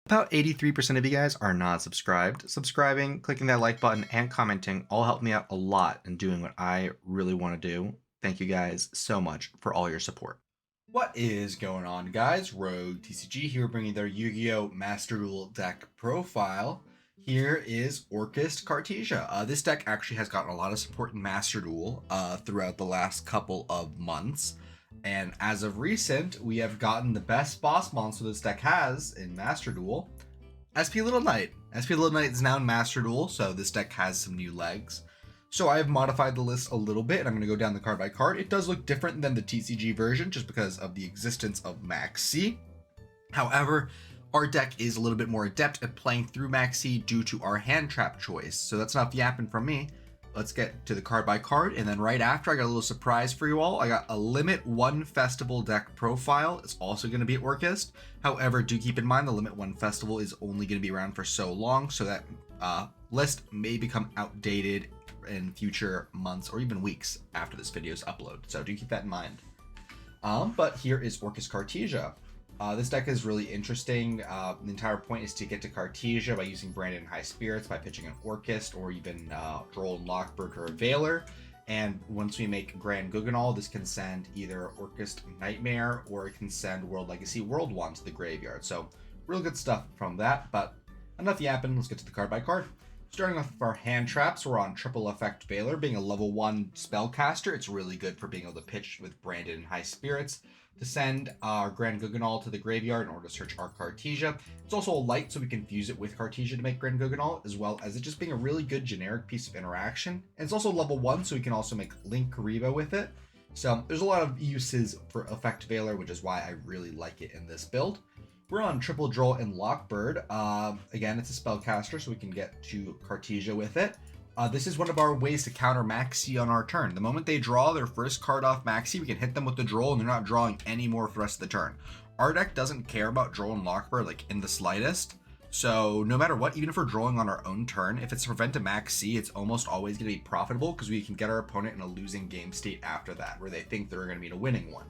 About 83% of you guys are not subscribed. Subscribing, clicking that like button, and commenting all help me out a lot in doing what I really want to do. Thank you guys so much for all your support. What is going on, guys? Rogue TCG here, bringing their Yu-Gi-Oh! Master Duel deck profile. Here is Orcust Cartesia. This deck actually has gotten a lot of support in Master Duel throughout the last couple of months. And as of recent, we have gotten the best boss monster this deck has in Master Duel, SP Little Knight. SP Little Knight is now in Master Duel, so this deck has some new legs. So I have modified the list a little bit, and I'm going to go down the card by card. It does look different than the TCG version, just because of the existence of Max C. However, our deck is a little bit more adept at playing through Max C due to our hand trap choice. So that's enough yapping from me. Let's get to the card by card, and then right after, I got a little surprise for you all. I got a Limit 1 Festival deck profile. It's also going to be at Orcust. However, do keep in mind the Limit 1 Festival is only going to be around for so long, so that list may become outdated in future months or even weeks after this video's upload. So do keep that in mind. But here is Orcust Cartesia. This deck is really interesting. The entire point is to get to Cartesia by using Branded High Spirits, by pitching an Orcust, or even Droll and Lockbird or a Veiler. And once we make Grand Guggenol, this can send either Orcust Nightmare, or it can send World Legacy World 1 to the graveyard. So real good stuff from that, but enough yapping, let's get to the card by card. Starting off with our hand traps, we're on Triple Effect Veiler. Being a level 1 spellcaster, it's really good for being able to pitch with Branded and High Spirits to send our Grand Guggenol to the graveyard in order to search our Cartesia. It's also a light, so we can fuse it with Cartesia to make Grand Guggenol, as well as it just being a really good generic piece of interaction. And it's also level 1, so we can also make Link Karibo with it. So there's a lot of uses for Effect Veiler, which is why I really like it in this build. We're on Triple Droll and Lockbird. Again, it's a spellcaster, so we can get to Cartesia with it. This is one of our ways to counter Maxi on our turn. The moment they draw their first card off Maxi, we can hit them with the Droll, and they're not drawing any more for the rest of the turn. Our deck doesn't care about Droll and Lockbird like in the slightest. So no matter what, even if we're drawing on our own turn, if it's to prevent a Maxi, it's almost always going to be profitable because we can get our opponent in a losing game state after that, where they think they're going to be in a winning one.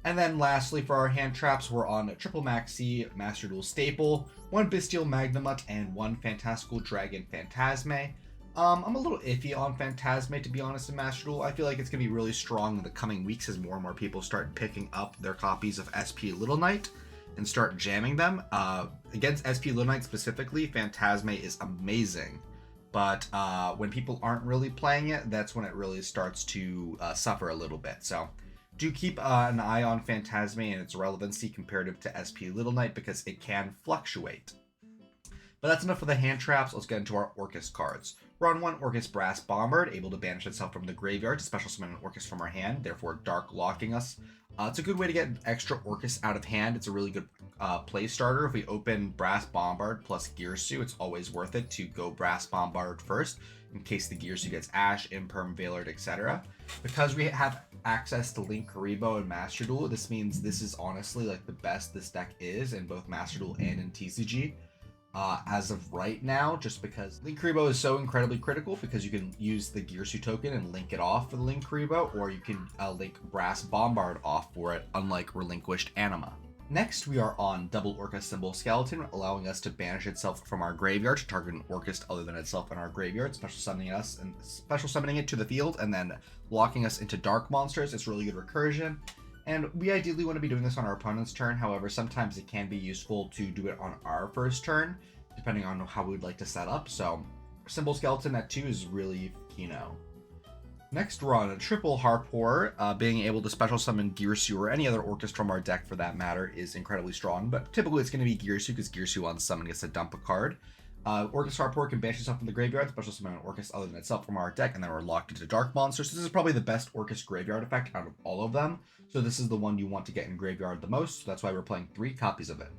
And then lastly, for our hand traps, we're on a Triple Maxi Master Duel Staple, 1 Bestial Magnamut, and 1 Fantastical Dragon Phantasme. I'm a little iffy on Phantasme, to be honest, in Master Duel. I feel like it's going to be really strong in the coming weeks as more and more people start picking up their copies of SP Little Knight and start jamming them. Against SP Little Knight specifically, Phantasme is amazing. But when people aren't really playing it, that's when it really starts to suffer a little bit. So do keep an eye on Phantasme and its relevancy comparative to SP Little Knight, because it can fluctuate. But that's enough for the hand traps. Let's get into our Orcust cards. We're on 1 Orcust Brass Bombard, able to banish itself from the graveyard to special summon an Orcust from our hand, therefore dark locking us. It's a good way to get extra Orcust out of hand. It's a really good play starter. If we open Brass Bombard plus Girsu, it's always worth it to go Brass Bombard first, in case the Girsu gets Ash, Imperm, Veilered, etc. Because we have access to Link Karibo and Master Duel, this means this is honestly like the best this deck is in both Master Duel and in TCG. As of right now, just because Link Karibo is so incredibly critical, because you can use the Girsu token and link it off for the Link Karibo, or you can link Brass Bombard off for it, unlike Relinquished Anima. Next, we are on Double Orcust Symbol Skeleton, allowing us to banish itself from our graveyard to target an Orcust other than itself in our graveyard, special summoning it to the field, and then locking us into dark monsters. It's really good recursion. And we ideally want to be doing this on our opponent's turn. However, sometimes it can be useful to do it on our first turn, depending on how we'd like to set up. So Symbol Skeleton at 2 is really kino. Next, we're on a Triple Harpor. Being able to special summon Girsu or any other Orcust from our deck for that matter is incredibly strong, but typically it's going to be Girsu, because Girsu on summon gets to dump a card. Orcust Harpor can banish itself from the graveyard, special summon an Orcust other than itself from our deck, and then we're locked into dark monsters. This is probably the best Orcust graveyard effect out of all of them, so this is the one you want to get in graveyard the most, so that's why we're playing 3 copies of it.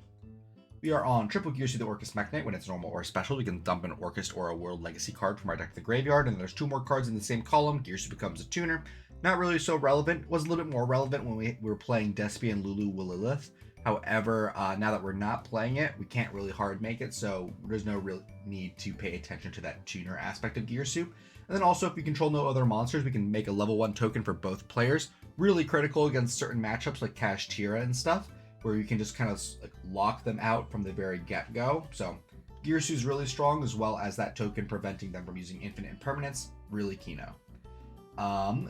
We are on Triple Girsu the Orcust Mech Knight. When it's normal or special, we can dump an Orcust or a World Legacy card from our deck to the graveyard, and there's 2 more cards in the same column. Girsu becomes a tuner. Not really so relevant. Was a little bit more relevant when we were playing Despia and Lulu Willilith. However, now that we're not playing it, we can't really hard make it, so there's no real need to pay attention to that tuner aspect of Girsu. And then also, if we control no other monsters, we can make a level 1 token for both players. Really critical against certain matchups like Kashtira and stuff. where you can just kind of like lock them out from the very get-go. So Girsu is really strong, as well as that token preventing them from using infinite impermanence. Really keyno.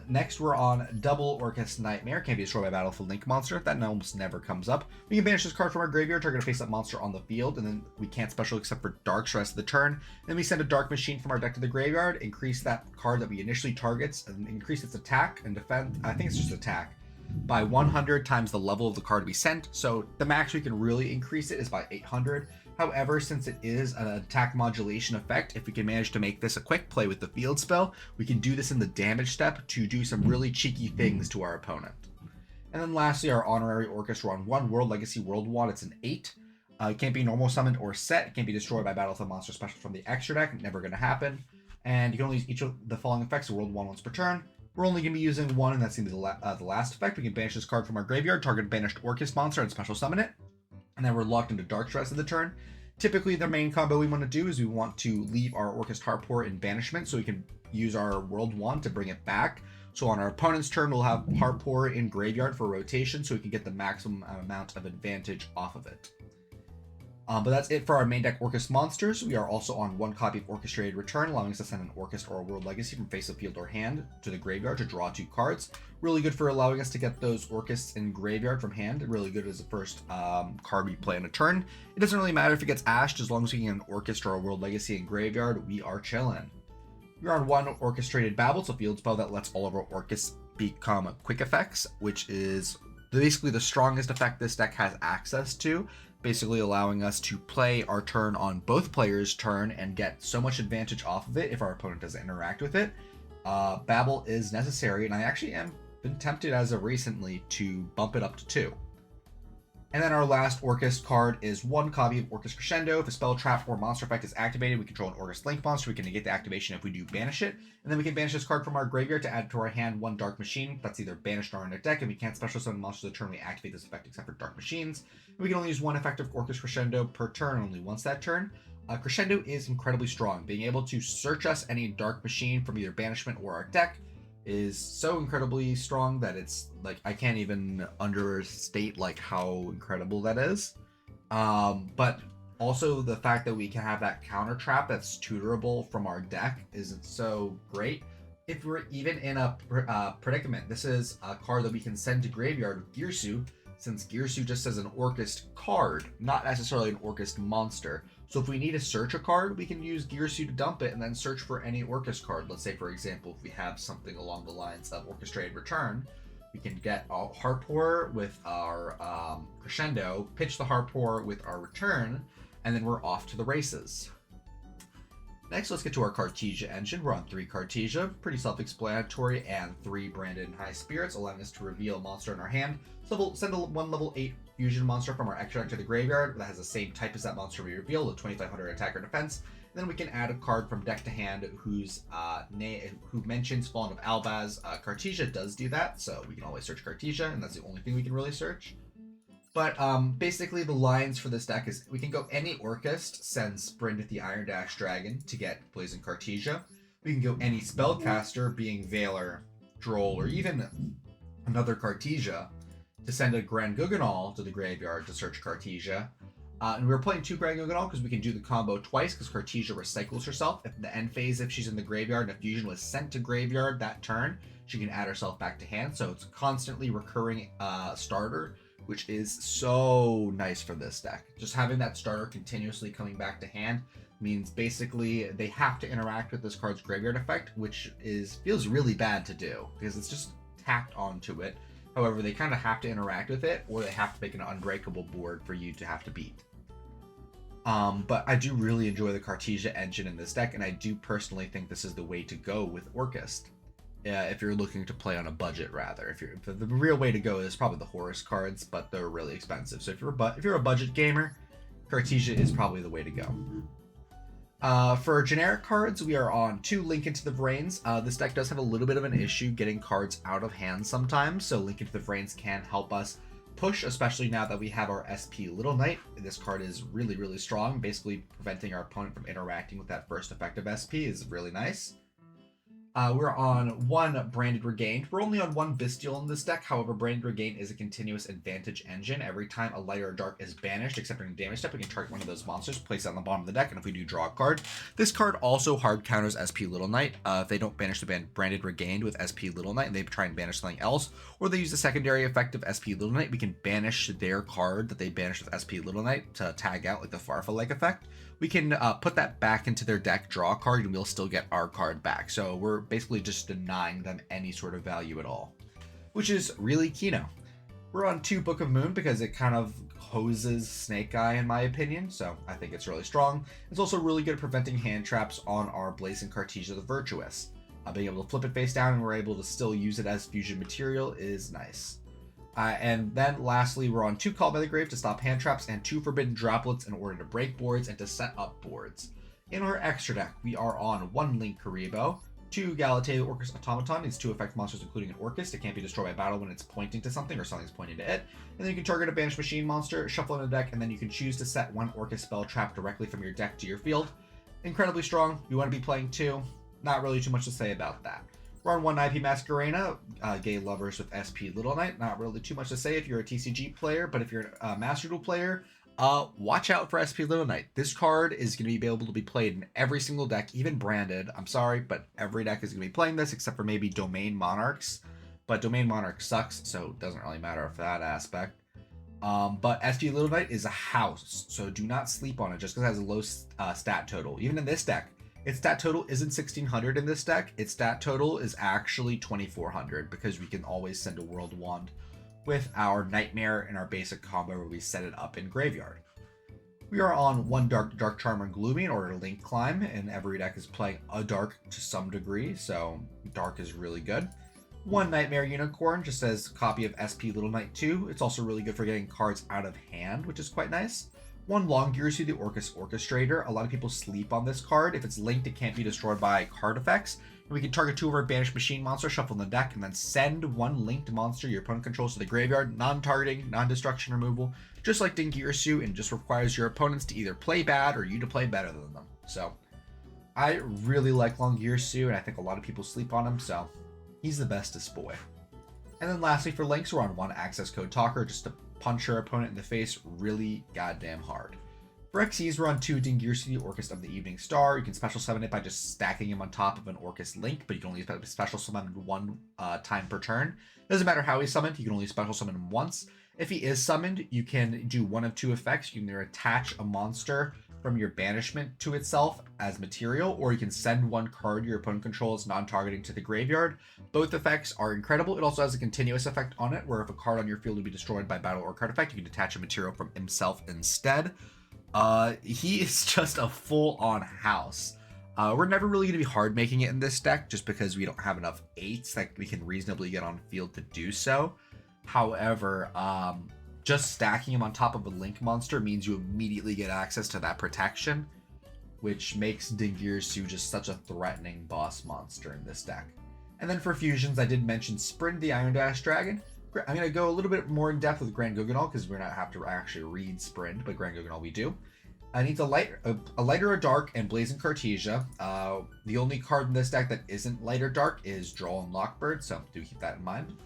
Next we're on double Orcust Nightmare. Can be destroyed by battlefield link monster. That almost never comes up. We can banish this card from our graveyard, target a face-up monster on the field, and then we can't special except for darks the rest of the turn. Then we send a dark machine from our deck to the graveyard, increase that card that we initially targets, and increase its attack and defense. I think it's just attack by 100 times the level of the card we sent. So the max we can really increase it is by 800. However, since it is an attack modulation effect, if we can manage to make this a quick play with the field spell, we can do this in the damage step to do some really cheeky things to our opponent. And then lastly, our honorary Orcust. We're on 1 World Legacy World Wand. It's an 8. It can't be normal summoned or set. It can't be destroyed by battlefield monster special from the extra deck. Never going to happen. And you can only use each of the following effects of World Wand once per turn. We're only going to be using one, and that's going to be the last effect. We can banish this card from our graveyard, target banished Orcust monster, and special summon it. And then we're locked into dark rest of the turn. Typically, the main combo we want to do is we want to leave our Orcust Heartpour in banishment so we can use our World Wand to bring it back. So on our opponent's turn, we'll have Heartpour in graveyard for rotation so we can get the maximum amount of advantage off of it. But that's it for our main deck Orcust monsters. We are also on 1 copy of Orchestrated Return, allowing us to send an Orcust or a World Legacy from face of field or hand to the graveyard to draw 2 cards. Really good for allowing us to get those Orcusts in graveyard from hand. Really good as the first card we play on a turn. It doesn't really matter if it gets ashed, as long as we can get an Orcust or a World Legacy in graveyard, we are chilling. We're on 1 Orchestrated Babble, so field spell that lets all of our Orcusts become quick effects, which is basically the strongest effect this deck has access to. Basically allowing us to play our turn on both players' turn and get so much advantage off of it if our opponent doesn't interact with it. Babble is necessary, and I actually am been tempted as of recently to bump it up to 2. And then our last Orcust card is 1 copy of Orcust Crescendo. If a spell, trap, or monster effect is activated, we control an Orcust Link monster. We can negate the activation if we do banish it. And then we can banish this card from our graveyard to add to our hand 1 Dark Machine. That's either banished or in our deck, and we can't special summon monsters the turn we activate this effect except for Dark Machines. And we can only use 1 effective Orcust Crescendo per turn, only once that turn. Crescendo is incredibly strong. Being able to search us any Dark Machine from either banishment or our deck is so incredibly strong that it's like I can't even understate like how incredible that is. But also the fact that we can have that counter trap that's tutorable from our deck is so great. If we're even in a predicament, this is a card that we can send to graveyard with Girsu, since Girsu just says an Orcust card, not necessarily an Orcust monster. So if we need to search a card, we can use Girsu to dump it and then search for any Orcust card. Let's say, for example, if we have something along the lines of Orchestrated Return, we can get a Heartpour with our Crescendo, pitch the Heartpour with our Return, and then we're off to the races. Next, let's get to our Cartesia engine. We're on 3 Cartesia, pretty self-explanatory, and 3 Branded High Spirits, allowing us to reveal a monster in our hand. So we'll send a 1 level 8 fusion monster from our extra deck to the graveyard that has the same type as that monster we reveal, a 2500 attack or defense. And then we can add a card from deck to hand who mentions Fallen of Albaz. Cartesia does do that, so we can always search Cartesia, and that's the only thing we can really search. But basically the lines for this deck is we can go any Orcust, send Sprint with the Iron Dash Dragon to get Blazing Cartesia. We can go any Spellcaster, being Veiler, Droll, or even another Cartesia, to send a Grand Guggenol to the graveyard to search Cartesia. And we're playing 2 Grand Guggenol because we can do the combo twice, because Cartesia recycles herself. If in the end phase, if she's in the graveyard and a fusion was sent to graveyard that turn, she can add herself back to hand. So it's a constantly recurring starter, which is so nice for this deck. Just having that starter continuously coming back to hand means basically they have to interact with this card's graveyard effect, which feels really bad to do because it's just tacked onto it. However, they kind of have to interact with it, or they have to make an unbreakable board for you to have to beat. But I do really enjoy the Cartesia engine in this deck, and I do personally think this is the way to go with Orcust. If you're looking to play on a budget, rather. If the real way to go is probably the Horus cards, but they're really expensive. So if you're a budget gamer, Cartesia is probably the way to go. For generic cards, we are on 2 Link into the Vrains. This deck does have a little bit of an issue getting cards out of hand sometimes, so Link into the Vrains can help us push, especially now that we have our SP Little Knight. This card is really, really strong. Basically preventing our opponent from interacting with that first effective SP is really nice. We're on 1 Branded Regained. We're only on 1 Bestial in this deck. However, Branded Regained is a continuous advantage engine. Every time a light or a dark is banished, except during damage step, we can target one of those monsters, place it on the bottom of the deck, and if we do, draw a card. This card also hard counters SP Little Knight. If they don't banish the Branded Regained with SP Little Knight, and they try and banish something else, or they use the secondary effect of SP Little Knight, we can banish their card that they banished with SP Little Knight to tag out like the Farfa-like effect. We can put that back into their deck, draw a card, and we'll still get our card back. So we're basically just denying them any sort of value at all, which is really Kino. We're on 2 Book of Moon because it kind of hoses Snake Eye in my opinion, so I think it's really strong. It's also really good at preventing hand traps on our Blazing Cartesia the Virtuous. Being able to flip it face down and we're able to still use it as fusion material is nice. And then lastly, we're on 2 Called by the Grave to stop hand traps and 2 Forbidden Droplets in order to break boards and to set up boards. In our extra deck, we are on 1 Link Karibo, 2 Galatea the Orcust Automaton. These 2 effect monsters, including an Orcust. It can't be destroyed by battle when it's pointing to something or something's pointing to it. And then you can target a banished machine monster, shuffle in the deck, and then you can choose to set 1 Orcust spell trap directly from your deck to your field. Incredibly strong. You want to be playing 2. Not really too much to say about that. We're on 1 IP Masquerena, Gay Lovers with SP Little Knight. Not really too much to say if you're a TCG player, but if you're a Master Duel player, watch out for SP Little Knight. This card is going to be able to be played in every single deck, even branded. I'm sorry, but every deck is going to be playing this except for maybe Domain Monarchs. But Domain Monarch sucks, so it doesn't really matter for that aspect. But SP Little Knight is a house, so do not sleep on it just because it has a low stat total. Even in this deck, its stat total isn't 1600 in this deck. Its stat total is actually 2400 because we can always send a World Wand with our Nightmare in our basic combo where we set it up in Graveyard. We are on 1 Dark Charmer and Gloomy in order to link climb, and every deck is playing a Dark to some degree, so Dark is really good. 1 Nightmare Unicorn just says copy of SP Little Knight 2. It's also really good for getting cards out of hand, which is quite nice. 1 Longyearsu the Orcust Orchestrator. A lot of people sleep on this card. If it's linked, it can't be destroyed by card effects. And we can target 2 of our banished machine monsters, shuffle in the deck, and then send 1 linked monster your opponent controls to the graveyard. Non-targeting, non-destruction removal, just like Longyearsu, and just requires your opponents to either play bad or you to play better than them. So I really like Longyearsu, and I think a lot of people sleep on him, so he's the bestest boy. And then lastly for links, we're on 1 Access Code Talker, just to punch your opponent in the face really goddamn hard. For Xyz, we're on 2 Longyearsu the Orcust of the Evening Star. You can special summon it by just stacking him on top of an Orcust link, but you can only special summon 1 time per turn. Doesn't matter how he's summoned, you can only special summon him once. If he is summoned, you can do 1 of 2 effects. You can either attach a monster from your banishment to itself as material, or you can send 1 card your opponent controls non-targeting to the graveyard. Both effects are incredible. It also has a continuous effect on it, where if a card on your field would be destroyed by battle or card effect, you can detach a material from himself instead. He is just a full-on house. We're never really going to be hard making it in this deck, just because we don't have enough 8s that we can reasonably get on field to do so. However, just stacking him on top of a link monster means you immediately get access to that protection, which makes Longyearsu just such a threatening boss monster in this deck. And then for fusions, I did mention Sprint the Iron Dash Dragon. I'm going to go a little bit more in depth with Grand Guggenol because we're not have to actually read Sprint, but Grand Guggenol we do. I need a lighter or dark and Blazing Cartesia. The only card in this deck that isn't light or dark is Droll and Lockbird, so do keep that in mind.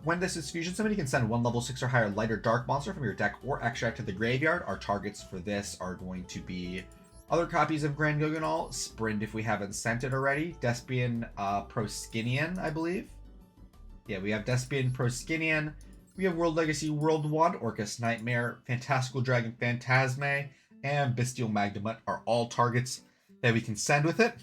When this is fusion summon, you can send 1 level 6 or higher light or dark monster from your deck or extract to the graveyard. Our targets for this are going to be other copies of Grand Guggenol, Sprint if we haven't sent it already, Despian Proskinian, I believe. Yeah, we have Despian Proskinian. We have World Legacy World Wand, Orcust Nightmare, Fantastical Dragon Phantasme, and Bestial Magnemut are all targets that we can send with it.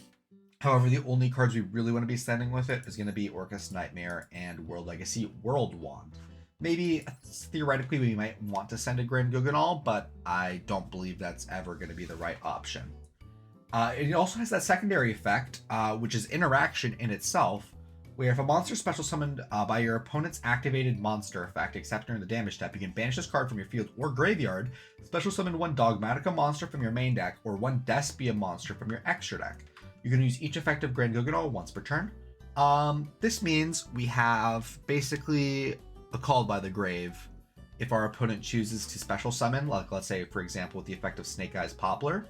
However, the only cards we really want to be sending with it is going to be Orcust Nightmare and World Legacy World Wand. Maybe, theoretically, we might want to send a Grand Guggenol, but I don't believe that's ever going to be the right option. It also has that secondary effect, which is interaction in itself, where if a monster is special summoned by your opponent's activated monster effect, except during the damage step, you can banish this card from your field or graveyard, special summon 1 Dogmatica monster from your main deck, or 1 Despia monster from your extra deck. You can use each effect of Grand Guggenol once per turn. This means we have basically a Called by the Grave if our opponent chooses to special summon, like let's say, for example, with the effect of Snake Eyes Poplar.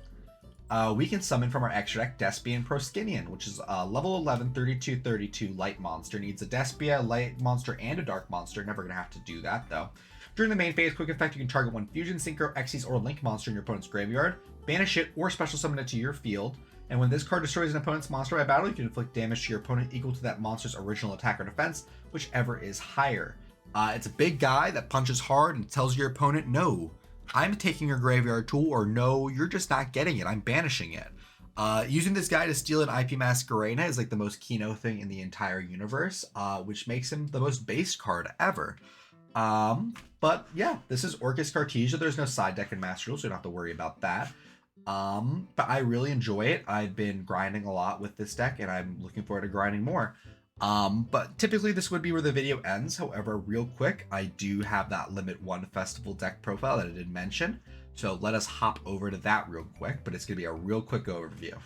We can summon from our extra deck Despia Proskinian, which is a level 11, 32 light monster. Needs a Despia, light monster, and a dark monster. Never going to have to do that, though. During the main phase, quick effect, you can target one Fusion, Synchro, Xyz, or Link monster in your opponent's graveyard, banish it, or special summon it to your field. And when this card destroys an opponent's monster by battle, you can inflict damage to your opponent equal to that monster's original attack or defense, whichever is higher. It's a big guy that punches hard and tells your opponent, no, I'm taking your graveyard tool, or no, you're just not getting it, I'm banishing it. Using this guy to steal an IP Masquerena is like the most Kino thing in the entire universe, which makes him the most based card ever. But yeah, this is Orcust Cartesia. There's no side deck in Master Duel, so you don't have to worry about that. But I really enjoy it. I've been grinding a lot with this deck, and I'm looking forward to grinding more. But typically this would be where the video ends. However, real quick, I do have that Limit 1 Festival deck profile that I did mention. So let us hop over to that real quick, but it's going to be a real quick overview.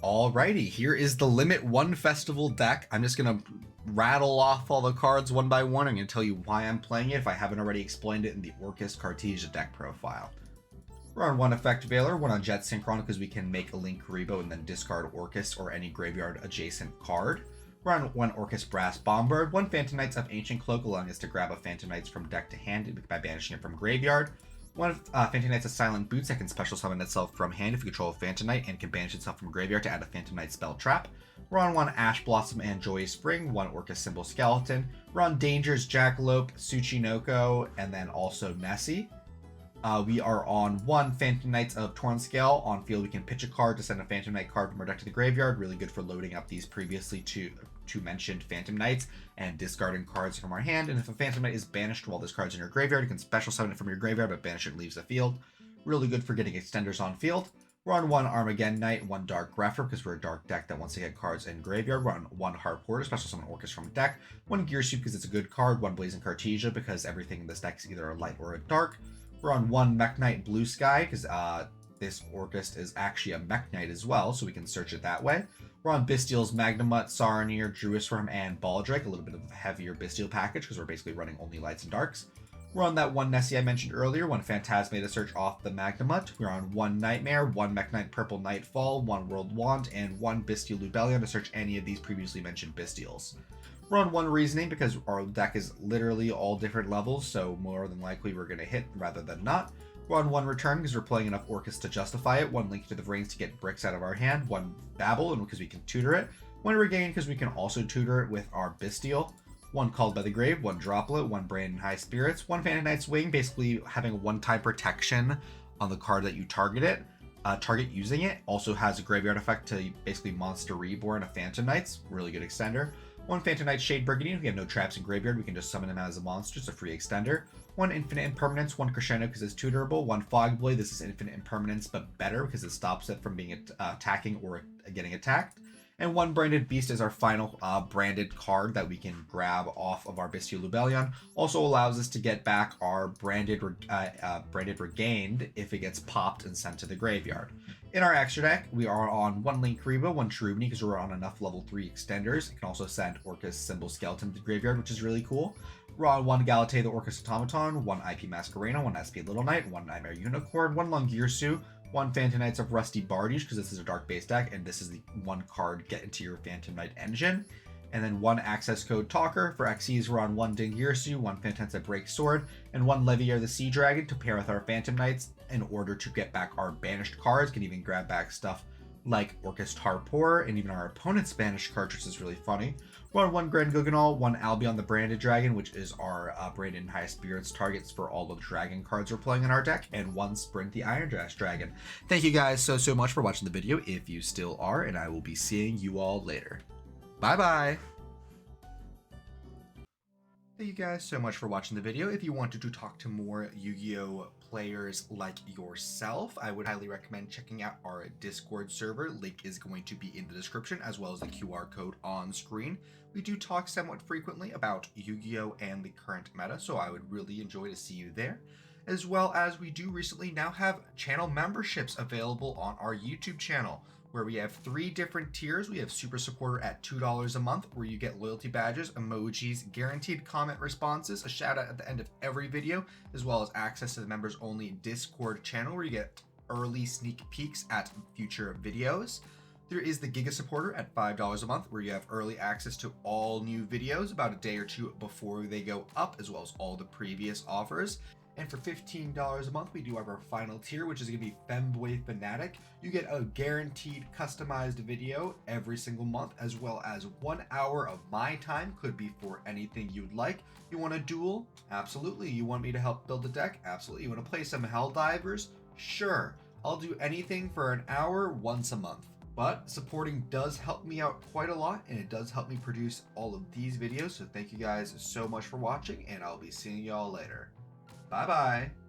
Alrighty, here is the Limit 1 Festival deck. I'm just going to rattle off all the cards one by one. I'm going to tell you why I'm playing it if I haven't already explained it in the Orcust Cartesia deck profile. We're on 1 Effect Veiler, 1 on Jet Synchron because we can make a Link Karibo and then discard Orcust or any graveyard adjacent card. We're on 1 Orcust Brass Bombard, 1 Phantom Knights of Ancient Cloak, allowing us to grab a Phantom Knights from deck to hand by banishing it from graveyard. 1 Phantom Knights of Silent Boots that can special summon itself from hand if you control a Phantom Knight and can banish itself from graveyard to add a Phantom Knight spell trap. We're on 1 Ash Blossom and Joyous Spring, 1 Orcust Symbol Skeleton. We're on Dangers, Jackalope, Tsuchinoko, and then also Nessie. We are on 1 Phantom Knights of Torn Scale. On field, we can pitch a card to send a Phantom Knight card from our deck to the graveyard. Really good for loading up these previously two mentioned Phantom Knights and discarding cards from our hand. And if a Phantom Knight is banished while this card's in your graveyard, you can special summon it from your graveyard, but banish it and leaves the field. Really good for getting extenders on field. We're on 1 Armageddon Knight, 1 Dark Grepher, because we're a dark deck that wants to get cards in graveyard. We're on 1 Heart Porter, special summon Orcust from deck. 1 Gear Suit, because it's a good card. 1 Blazing Cartesia, because everything in this deck is either a light or a dark. We're on 1 Mech Knight Blue Sky, because this Orcust is actually a Mech Knight as well, so we can search it that way. We're on Bystial's Magnamut, Saronir, Druisworm, and Baldrake, a little bit of a heavier Bystial package, because we're basically running only lights and darks. We're on that 1 Nessie I mentioned earlier, 1 Phantasma to search off the Magnamut. We're on 1 Nightmare, 1 Mech Knight Purple Nightfall, 1 World Wand, and 1 Bystial Lubellion to search any of these previously mentioned Bystials. We're on 1 Reasoning because our deck is literally all different levels, so more than likely we're going to hit rather than not. We're on 1 Return because we're playing enough Orcust to justify it, 1 Link to the Rings to get bricks out of our hand, 1 Babble and because we can tutor it, 1 Regain because we can also tutor it with our Bystial, 1 Called by the Grave, 1 Droplet, 1 Branded High Spirits, 1 Phantom Knight's Wing, basically having a one-time protection on the card that you target using it. Also has a graveyard effect to basically Monster Reborn a Phantom Knights, really good extender. 1 Phantom Knight Shade Brigadier, we have no traps in graveyard, we can just summon him as a monster, it's a free extender. 1 Infinite Impermanence, 1 Crescendo because it's tutorable, 1 Fogblade, this is Infinite Impermanence but better because it stops it from being attacking or getting attacked. And 1 Branded Beast is our final branded card that we can grab off of our Bystial Lubellion. Also allows us to get back our branded Regained if it gets popped and sent to the graveyard. In our extra deck, we are on 1 Link Karibo, 1 Cherubini because we're on enough level 3 extenders. It can also send Orcust Symbol Skeleton to the graveyard, which is really cool. We're on 1 Galate the Orcust Automaton, 1 IP Masquerena, 1 SP Little Knight, 1 Nightmare Unicorn, 1 Lungirsu, 1 Phantom Knights of Rusty Bardiche because this is a dark base deck and this is the 1 card get into your Phantom Knight engine. And then 1 Access Code Talker. For Xyz, we're on 1 Dingirsu, 1 Phantom Knights of Break Sword, and 1 Levier the Sea Dragon to pair with our Phantom Knights in order to get back our banished cards. Can even grab back stuff like Orcust Harpour and even our opponent's banished cards, which is really funny. We're on 1 Grand Guganol, 1 Albion the Branded Dragon, which is our Branded High Spirits targets for all the dragon cards we're playing in our deck, and 1 Sprint the Iron Dash Dragon. Thank you guys so much for watching the video, if you still are, and I will be seeing you all later. Bye-bye! Thank you guys so much for watching the video. If you wanted to talk to more Yu-Gi-Oh! Players like yourself, I would highly recommend checking out our Discord server. Link is going to be in the description, as well as the QR code on screen. We do talk somewhat frequently about Yu-Gi-Oh! And the current meta, so I would really enjoy to see you there. As well as we do recently now have channel memberships available on our YouTube channel. where we have 3 different tiers. We have Super Supporter at $2 a month, where you get loyalty badges, emojis, guaranteed comment responses, a shout out at the end of every video, as well as access to the members only Discord channel, where you get early sneak peeks at future videos. There is the Giga Supporter at $5 a month, where you have early access to all new videos about a day or two before they go up, as well as all the previous offers. And for $15 a month, we do have our final tier, which is going to be Femboy Fanatic. You get a guaranteed customized video every single month, as well as 1 hour of my time. Could be for anything you'd like. You want a duel? Absolutely. You want me to help build a deck? Absolutely. You want to play some Helldivers? Sure. I'll do anything for an hour once a month. But supporting does help me out quite a lot, and it does help me produce all of these videos. So thank you guys so much for watching, and I'll be seeing y'all later. Bye bye.